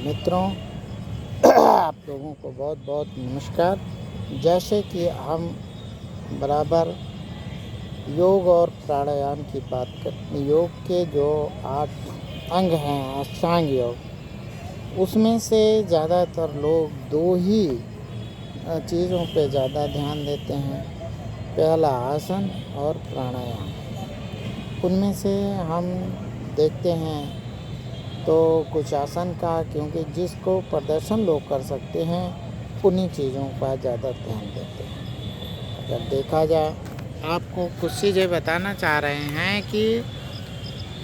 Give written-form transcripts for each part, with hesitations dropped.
मित्रों, आप लोगों को बहुत बहुत नमस्कार। जैसे कि हम बराबर योग और प्राणायाम की बात करते हैं। योग के जो 8 अंग हैं अष्टांग योग, उसमें से ज़्यादातर लोग 2 ही चीज़ों पे ज़्यादा ध्यान देते हैं। पहला आसन और प्राणायाम। उनमें से हम देखते हैं तो कुछ आसन का, क्योंकि जिसको प्रदर्शन लोग कर सकते हैं उन्हीं चीज़ों का ज़्यादा ध्यान देते हैं। अगर देखा जाए, आपको कुछ चीज़ें बताना चाह रहे हैं कि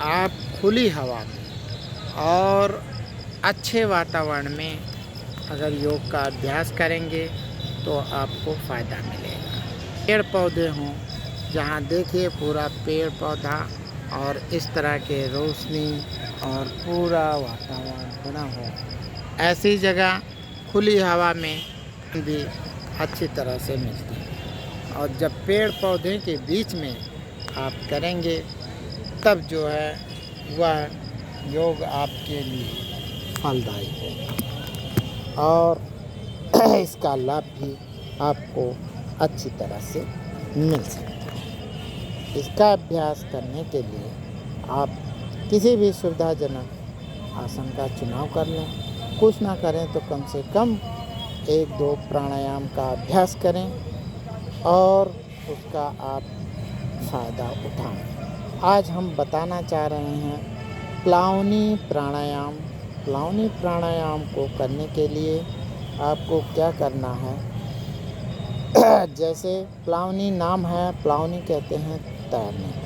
आप खुली हवा में और अच्छे वातावरण में अगर योग का अभ्यास करेंगे तो आपको फ़ायदा मिलेगा। पेड़ पौधे हों, जहाँ देखिए पूरा पेड़ पौधा और इस तरह के रोशनी और पूरा वातावरण बना हो, ऐसी जगह खुली हवा में भी अच्छी तरह से मिलती है। और जब पेड़ पौधे के बीच में आप करेंगे तब जो है वह योग आपके लिए फलदायी होगा और इसका लाभ भी आपको अच्छी तरह से मिल सकता है। इसका अभ्यास करने के लिए आप किसी भी सुविधाजनक आसन का चुनाव कर लें। कुछ ना करें तो कम से कम 1-2 प्राणायाम का अभ्यास करें और उसका आप फ़ायदा उठाएं। आज हम बताना चाह रहे हैं प्लावनी प्राणायाम। प्लावनी प्राणायाम को करने के लिए आपको क्या करना है। जैसे प्लावनी नाम है, प्लावनी कहते हैं तैरने को।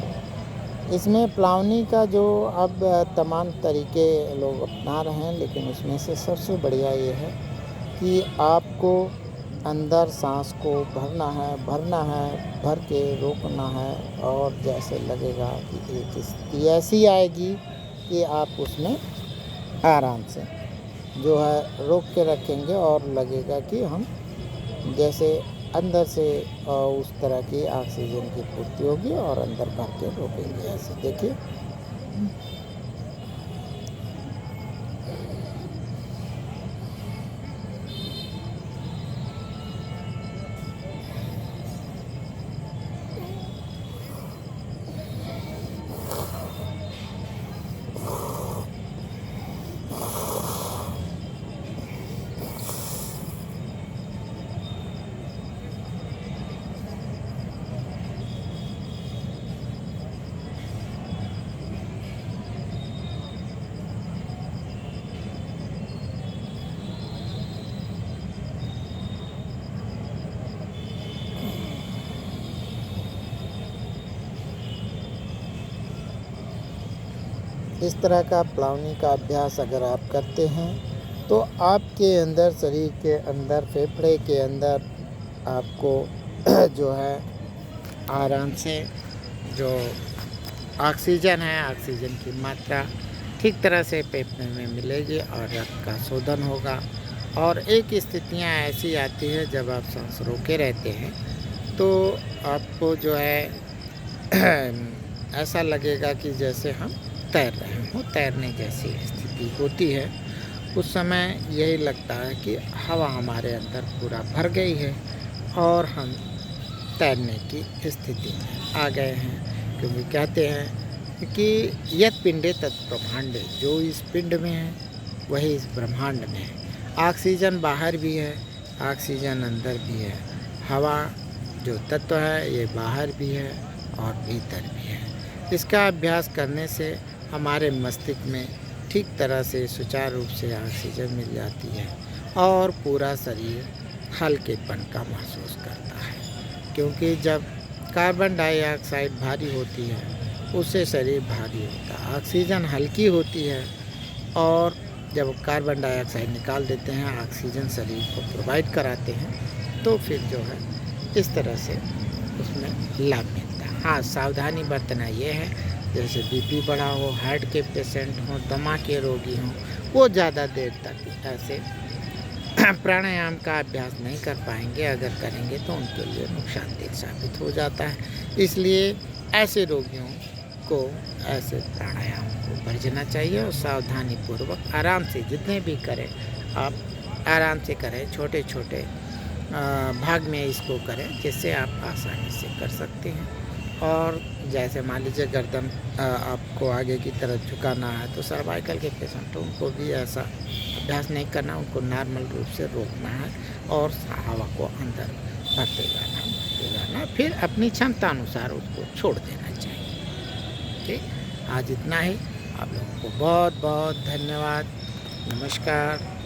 इसमें प्लावनी का जो अब तमाम तरीके लोग अपना रहे हैं, लेकिन उसमें से सबसे बढ़िया ये है कि आपको अंदर सांस को भरना है, भर के रोकना है और जैसे लगेगा कि एक स्थिति ऐसी आएगी कि आप उसमें आराम से जो है रोक के रखेंगे और लगेगा कि हम जैसे अंदर से उस तरह की ऑक्सीजन की पूर्ति होगी और अंदर भर के रोकेंगे। ऐसे देखिए, इस तरह का प्लावनी का अभ्यास अगर आप करते हैं तो आपके अंदर, शरीर के अंदर, फेफड़े के अंदर आपको जो है आराम से जो ऑक्सीजन है, ऑक्सीजन की मात्रा ठीक तरह से फेफड़े में मिलेगी और रक्त का शोधन होगा। और एक स्थितियाँ ऐसी आती है जब आप सांस रोके रहते हैं तो आपको जो है ऐसा लगेगा कि जैसे हम तैर रहे हों, तैरने जैसी स्थिति होती है। उस समय यही लगता है कि हवा हमारे अंदर पूरा भर गई है और हम तैरने की स्थिति में आ गए हैं। क्योंकि कहते हैं कि यत् पिंडे तत् ब्रह्मांडे, जो इस पिंड में है वही इस ब्रह्मांड में है। ऑक्सीजन बाहर भी है, ऑक्सीजन अंदर भी है। हवा जो तत्व है ये बाहर भी है और भीतर भी है। इसका अभ्यास करने से हमारे मस्तिष्क में ठीक तरह से सुचारू रूप से ऑक्सीजन मिल जाती है और पूरा शरीर हल्केपन का महसूस करता है। क्योंकि जब कार्बन डाइऑक्साइड भारी होती है उससे शरीर भारी होता है, ऑक्सीजन हल्की होती है और जब कार्बन डाइऑक्साइड निकाल देते हैं, ऑक्सीजन शरीर को प्रोवाइड कराते हैं, तो फिर जो है इस तरह से उसमें लाभ मिलता है। हाँ, सावधानी बरतना ये है, जैसे बीपी बढ़ा हो, हार्ट के पेशेंट हों, दमा के रोगी हों, वो ज़्यादा देर तक ऐसे प्राणायाम का अभ्यास नहीं कर पाएंगे। अगर करेंगे तो उनके लिए नुकसानदेह साबित हो जाता है। इसलिए ऐसे रोगियों को ऐसे प्राणायाम को वर्जना चाहिए और सावधानीपूर्वक आराम से जितने भी करें आप आराम से करें, छोटे छोटे भाग में इसको करें, जिससे आप आसानी से कर सकते हैं। और जैसे मान लीजिए गर्दन आपको आगे की तरफ झुकाना है तो सर्वाइकल के पेशेंट हो उनको भी ऐसा अभ्यास नहीं करना, उनको नॉर्मल रूप से रोकना है और हवा को अंदर भरते जाना, फिर अपनी क्षमता अनुसार उसको छोड़ देना चाहिए। ठीक, आज इतना ही। आप लोगों को बहुत बहुत धन्यवाद। नमस्कार।